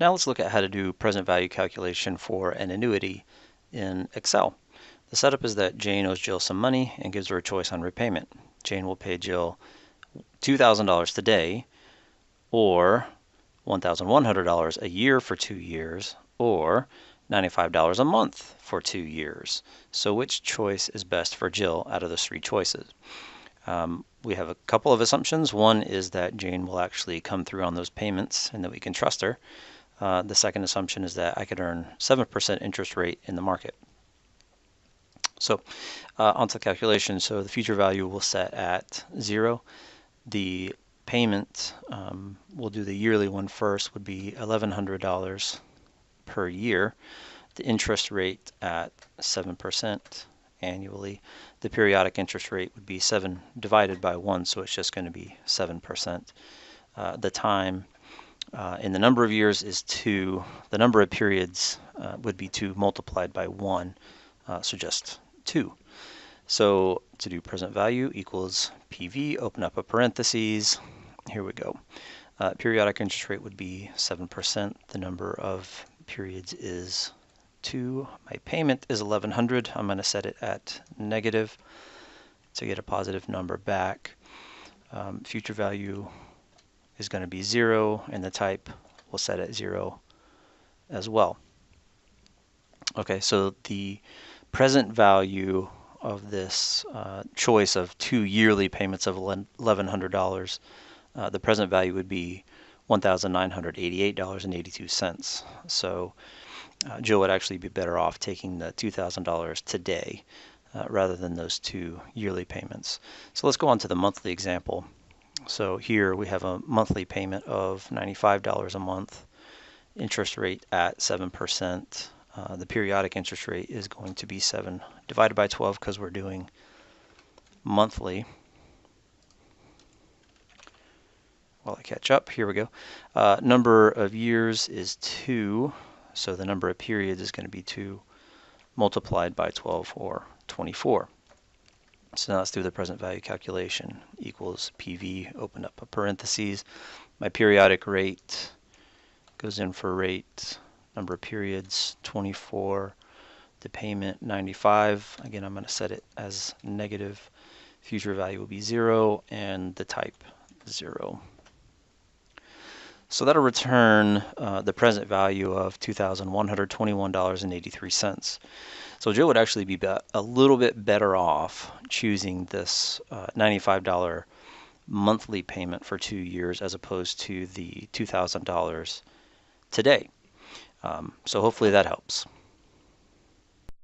Now let's look at how to do present value calculation for an annuity in Excel. The setup is that Jane owes Jill some money and gives her a choice on repayment. Jane will pay Jill $2,000 today, or $1,100 a year for 2 years, or $95 a month for 2 years. So which choice is best for Jill out of those 3 choices? We have a couple of assumptions. One is that Jane will actually come through on those payments and that we can trust her. The second assumption is that I could earn 7% interest rate in the market. So onto the calculation. So the future value will set at 0. The payment, we'll do the yearly one first, would be $1,100 per year. The interest rate at 7% annually. The periodic interest rate would be 7 divided by 1, so it's just going to be 7%. The time in the number of years is 2. The number of periods would be 2 multiplied by 1, so just 2. So to do present value equals PV, open up a parentheses. Here we go. Periodic interest rate would be 7%. The number of periods is 2. My payment is $1,100. I'm going to set it at negative to get a positive number back. Future value is going to be 0, and the type will set at 0 as well. Okay, so the present value of this choice of 2 yearly payments of $1,100, the present value would be $1,988.82. So Jill would actually be better off taking the $2,000 today rather than those 2 yearly payments. So let's go on to the monthly example. So here we have a monthly payment of $95 a month, interest rate at 7%. The periodic interest rate is going to be 7 divided by 12 because we're doing monthly. While I catch up, here we go. Number of years is 2, so the number of periods is going to be 2 multiplied by 12, or 24. So now let's do the present value calculation. Equals PV, open up a parentheses. My periodic rate goes in for rate, number of periods 24, the payment 95. Again, I'm going to set it as negative. Future value will be 0, and the type 0. So that'll return the present value of $2,121.83. So Jill would actually be a little bit better off choosing this $95 monthly payment for 2 years as opposed to the $2,000 today. So hopefully that helps.